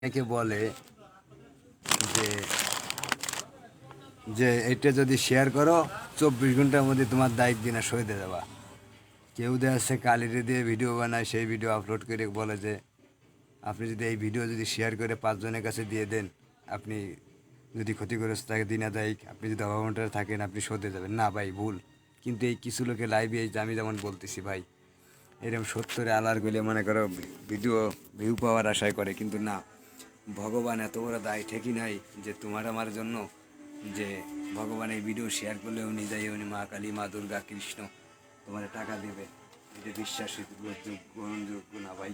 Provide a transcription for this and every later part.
অনেকে বলে যে যে এটা যদি শেয়ার করো 24 ঘন্টার মধ্যে তোমার দায়িত্ব দিনা সইতে দেবা। কেউ দেখা যাচ্ছে কালিরে দিয়ে ভিডিও বানায়, সেই ভিডিও আপলোড করে বলে যে আপনি যদি এই ভিডিও যদি শেয়ার করে 5 জনের কাছে দিয়ে দেন, আপনি যদি ক্ষতিগ্রস্ত থাকে দিনাদায়িক, আপনি যদি অভাবনটার থাকেন আপনি শোধে যাবেন। না ভাই, ভুল। কিন্তু এই কিছু লোকে লাইভে এই যে আমি যেমন বলতেছি ভাই, এরকম সত্তরে আলার গলে মনে করো ভিডিও ভিউ পাওয়ার আশায় করে, কিন্তু না, ভগবান এত বড় দায় ঠিকই নাই যে তোমার আমার জন্য যে ভগবান এই ভিডিও শেয়ার করলে উনি যাই উনি মা কালী মা দুর্গা কৃষ্ণ তোমার টাকা দেবে। এটা গ্রহণযোগ্য না ভাই।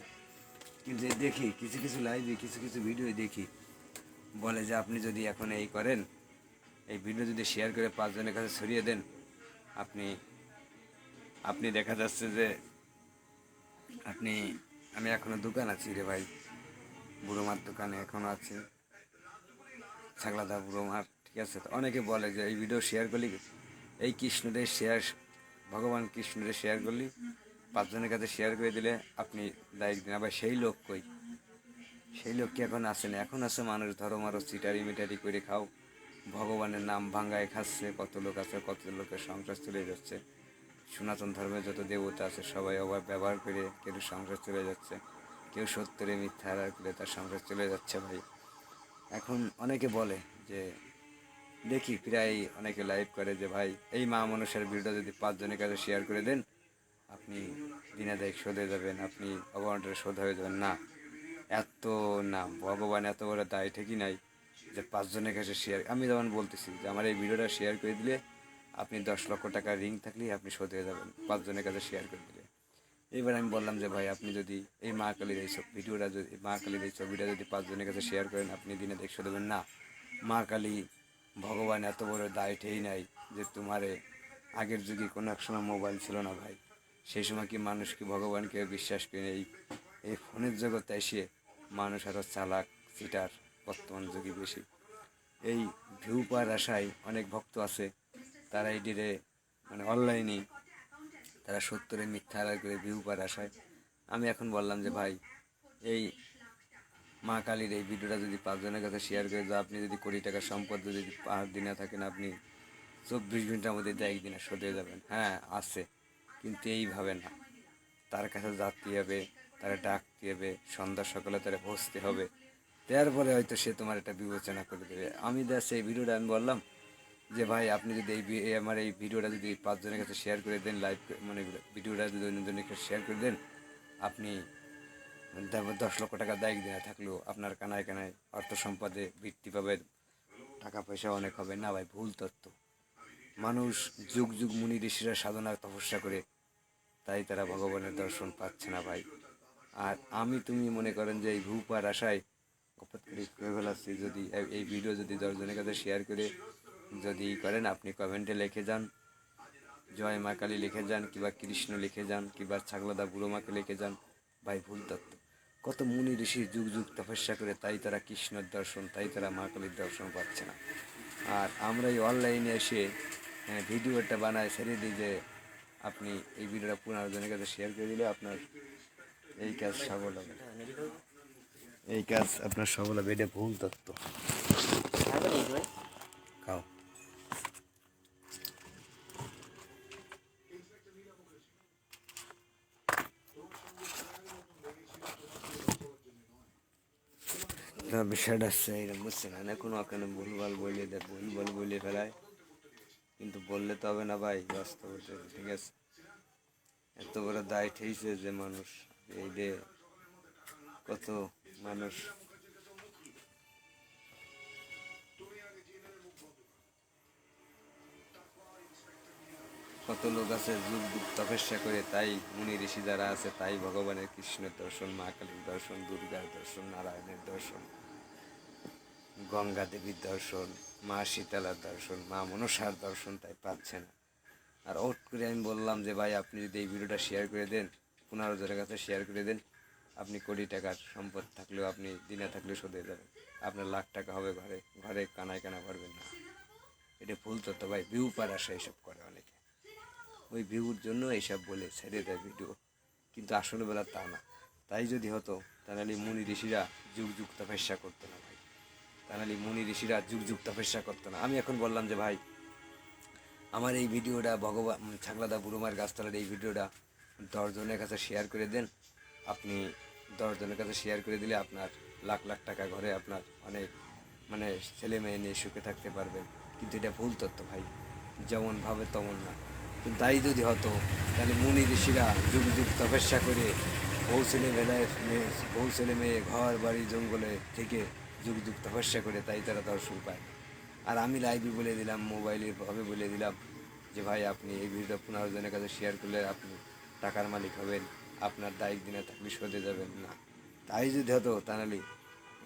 কিন্তু দেখি কিছু কিছু লাইভে কিছু কিছু ভিডিও দেখি বলে যে আপনি যদি এখন এই করেন, এই ভিডিও যদি শেয়ার করে 5 জনের কাছে ছড়িয়ে দেন, আপনি আপনি দেখা যাচ্ছে যে আপনি আমি এখনো দোকান আছি রে ভাই, বুড়ো মার দোকানে এখনো আছে, ছাগলাদা বুড়ো মার, ঠিক আছে। তো অনেকে বলে যে এই ভিডিও শেয়ার করলি, এই কৃষ্ণদের শেয়ার, ভগবান কৃষ্ণদের শেয়ার করলি 5 জনের কাছে শেয়ার করে দিলে আপনি দায়িত্ব দিন। আবার সেই লোক কই? সেই লোক কি এখন আসে না? এখন আছে মানুষ ধরো মারো চিটারি মিটারি করে খাও, ভগবানের নাম ভাঙ্গায় খাচ্ছে। কত লোক আছে, কত লোকের সংসার চলে যাচ্ছে। সনাতন ধর্মের যত দেবতা আছে সবাই অভাব ব্যবহার করে কেউ সংসার চলে যাচ্ছে, কেউ সত্যরে মিথ্যা আড়াল করে তার সংসার চলে যাচ্ছে ভাই। এখন অনেকে বলে যে দেখি প্রায় অনেকে লাইভ করে যে ভাই এই মা মানুষের ভিডিও যদি 5 জনের কাছে শেয়ার করে দেন, আপনি দিনাদায়িক শোধ হয়ে যাবেন, আপনি অবমাননার শোধ হয়ে যাবেন। না, এত না, ভগবান এত বড় দায় ঠিকই নাই যে 5 জনের কাছে শেয়ার। আমি যেমন বলতেছি যে আমার এই ভিডিওটা শেয়ার করে দিলে আপনি 10 লক্ষ টাকা রিং থাকলেই আপনি শোধ হয়ে যাবেন 5 জনের কাছে শেয়ার করে দিলে। এবার আমি বললাম যে ভাই আপনি যদি এই মা কালীর এই সব ভিডিওটা যদি মা কালীর এই ছবিটা যদি 5 জনের কাছে শেয়ার করেন, আপনি দিনে দেখে দেবেন। না, মা কালী ভগবান এত বড় দায় ঠেই নাই যে তোমারে, আগের যুগে কোনো এক সময় মোবাইল ছিল না ভাই, সেই সময় কি মানুষ কি ভগবানকে বিশ্বাস করে? এই ফোনের জগতে এসে মানুষ আরও চালাক, চিটার বর্তমান যুগে বেশি। এই ভিউ পাওয়ার আশায় অনেক ভক্ত আছে, তারা এটিরে মানে অনলাইনে তারা সত্তরে মিথ্যা আড়াল করে ভিউ পাওয়ার আশায়। আমি এখন বললাম যে ভাই এই মা কালীর এই ভিডিওটা যদি 5 জনের কাছে শেয়ার করে দাও, আপনি যদি কোটি টাকার সম্পদ যদি পাহাড় দিনে থাকেন, আপনি 24 ঘন্টার মধ্যে একদিনে শোধ হয়ে যাবেন। হ্যাঁ আছে, কিন্তু এইভাবে না। তার কাছে যাতে হবে, তারা ডাকতে হবে, সন্ধ্যা সকালে তারা বসতে হবে, তারপরে হয়তো সে তোমার এটা বিবেচনা করে দেবে। আমি জাস্ট এই ভিডিওটা আমি বললাম যে ভাই আপনি যদি আমার এই ভিডিওটা যদি 5 জনের কাছে শেয়ার করে দেন, লাইভ মানে ভিডিওটা যদি অন্যজনের কাছে শেয়ার করে দেন, আপনি 10 লক্ষ টাকা দায়িত্ব দেওয়া থাকলেও আপনার কানায় কানায় অর্থ সম্পদে বৃদ্ধি পাবে, টাকা পয়সা অনেক হবে। না ভাই, ভুল তথ্য। মানুষ যুগ যুগ মুনি ঋষিরা সাধনার তপস্যা করে, তাই তারা ভগবানের দর্শন পাচ্ছে না ভাই। আর আমি তুমি মনে করেন যে এই ভূপার আশায় গপত করে ফেলাচ্ছি। যদি এই ভিডিও যদি 10 জনের কাছে শেয়ার করে যদি করেন, আপনি কমেন্টে লিখে যান জয় মা কালী লিখে যান, কিংবা কৃষ্ণ লিখে যান, কিংবা ছাগলাদা বুড়ো মাকে লিখে যান। ভাই ভুল তত্ত্ব। কত মুনি ঋষি যুগ যুগ তপস্যা করে, তাই তারা কৃষ্ণের দর্শন, তাই তারা মা কালীর দর্শন পাচ্ছে না। আর আমরা এই অনলাইনে এসে ভিডিওটা বানায় ছেড়ে দিই যে আপনি এই ভিডিওটা 15 জনের কাছে শেয়ার করে দিলে আপনার এই কাজ সফল হবে, এই কাজ আপনার সফল হবে। এটা ভুল তত্ত্ব। খাও। বিষয়টা হচ্ছে এরকম, বুঝছেন না? কোনো ওখানে ভুলভাল বলে দেয়, ভুলভাল বলে ফেলায়, কিন্তু বললে তো হবে না ভাই, বাস্তব, ঠিক আছে। এত বড় দায় ঠেইছে যে মানুষ এই যে কত মানুষ, কত লোক আছে যুগ যুগ তপস্যা করে, তাই মুনি ঋষি যারা আছে তাই ভগবানের কৃষ্ণের দর্শন, মা কালীর দর্শন, দুর্গার দর্শন, নারায়ণের দর্শন, গঙ্গা দেবীর দর্শন, মা শীতলার দর্শন, মা মনসার দর্শন তাই পাচ্ছে না। আর ওট করে আমি বললাম যে ভাই আপনি যদি এই ভিডিওটা শেয়ার করে দেন, 15 জনের কাছে শেয়ার করে দেন, আপনি কোটি টাকার সম্পদ থাকলেও আপনি দিনে থাকলেও শোধ হয়ে যাবেন, আপনার লাখ টাকা হবে ঘরে ঘরে, কানায় কানা পারবেন না। এটা ভুল তথ্য ভাই। ভিউ পার আসে এইসব করে অনেকে, ওই ভিউর জন্য এইসব বলে ছেড়ে দেয় ভিডিও, কিন্তু আসলে বেলা তা না। তাই যদি হতো তাহলে মুনি ঋষিরা যুগ যুগ তপস্যা করতো না ভাই, তাহলে মুনি ঋষিরা যুগ যুগ তপস্যা করতো না। আমি এখন বললাম যে ভাই আমার এই ভিডিওটা ভগবান ছাগলাদা বুড়োমার গাছতলার এই ভিডিওটা 10 জনের কাছে শেয়ার করে দেন। আপনি 10 জনের কাছে শেয়ার করে দিলে আপনার লাখ লাখ টাকা ঘরে আপনার অনেক মানে ছেলে মেয়ে নিয়ে সুখে থাকতে পারবেন। কিন্তু এটা ভুল তথ্য ভাই, যেমন ভাবে তেমন না। কিন্তু তাই যদি হতো তাহলে মুনি ঋষিরা যুগ যুগ তপস্যা করে বউ ছেলে মেয়ে ঘর বাড়ি জঙ্গলে থেকে যুগ যুগ তপস্যা করে তাই তারা দর্শন পায়। আর আমি লাইভে বলে দিলাম, মোবাইলের ভাবে বলে দিলাম যে ভাই আপনি এই ভিডিওটা 15 জনের কাছে শেয়ার করলে আপনি টাকার মালিক হবেন, আপনার দায়িক দিনে থাকলে সদে যাবেন না। তাই যদি হতো তাহলে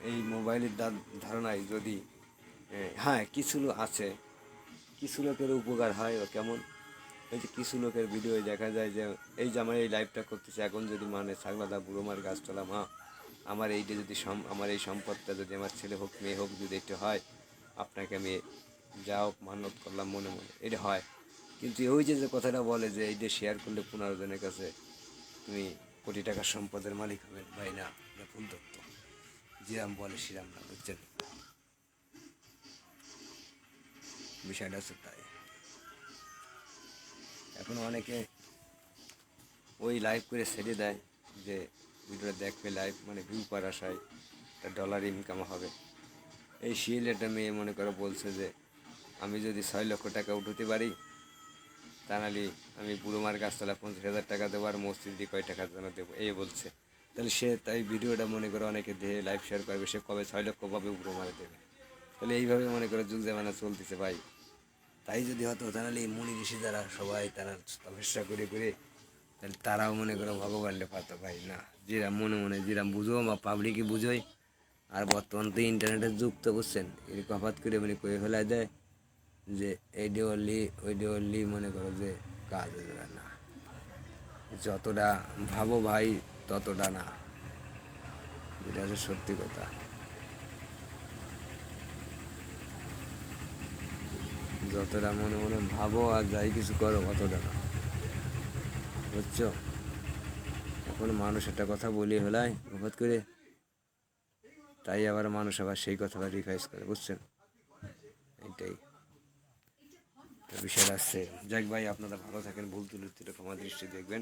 এই মোবাইলের ধারণায় যদি হ্যাঁ কিছু লোক আছে, কিছু লোকের উপকার হয় ও কেমন, ওই যে কিছু লোকের ভিডিও দেখা যায় যে এই যে আমার এই লাইভটা করতেছে এখন যদি মানে ছাগলাদা বুড়োমার গাছতলা মা আমার এইটা যদি আমার এই সম্পদটা যদি আমার ছেলে হোক মেয়ে হোক যদি একটু হয়, আপনাকে আমি যাও মানত করলাম মনে মনে, এটা হয়। কিন্তু ওই যে যে কথাটা বলে যে এইটা শেয়ার করলে 15 জনের কাছে তুমি কোটি টাকার সম্পদের মালিক হবেন, ভাই না, এটা ভুল তথ্য। যেরাম বলে সেরাম না, বুঝছেন? বিষয়টা হচ্ছে তাই। এখন অনেকে ওই লাইভ করে ছেড়ে দেয় যে ভিডিওটা দেখবে লাইভ মানে ভিউ পাওয়ার আশায় একটা ডলার ইনকাম হবে। এই শিল একটা মেয়ে মনে করে বলছে যে আমি যদি 6 লক্ষ টাকা উঠাতে পারি তাহলে আমি বুড়োমার গাছতলা 50,000 টাকা দেবো আর মসজিদে কয় টাকা যেন দেবো এই বলছে। তাহলে সে তাই ভিডিওটা মনে করে অনেকে দেখে লাইভ শেয়ার করবে, সে কবে 6 লক্ষ পাবে বুড়োমারে দেবে। তাহলে এইভাবে মনে করে যুগ জামানা চলতেছে ভাই। তাই যদি হতো তাহলে এই মুনি ঋষি যারা সবাই তারা তপস্যা করে করে তাহলে তারাও মনে করো ভগবানকে পাতো ভাই না। যেরা মনে মনে যেরা বুঝো বা পাবলিকই বুঝোই। আর বর্তমান তো ইন্টারনেটের যুগ তো বুঝছেন, এরকম হঠাৎ করে মানে করে ফেলা যায় যে এই দেওয়ালি ওই দেওয়ালি মনে করো যে কাজ হয়ে যাবে না। যতটা ভাবো ভাই ততটা না, এটা হচ্ছে সত্যি কথা। যতটা মনে মনে ভাবো আর যাই কিছু করো অতটা না, বুঝছো? এখন মানুষ একটা কথা বলে ফেলায় হঠাৎ করে, তাই আবার মানুষ আবার সেই কথাটা রিভাইজ করে, বুঝছেন? এইটাই বিষয়টা আসছে। যাক ভাই আপনারা ভালো থাকেন, ভুল ত্রুটিটা ক্ষমা দৃষ্টি দেখবেন,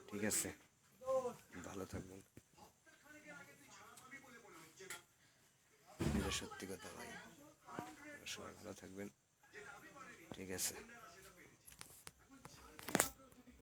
ঠিক আছে? ভালো থাকবেন, এটা সত্যি কথা ভাই। সবাই ভালো থাকবেন, ঠিক আছে?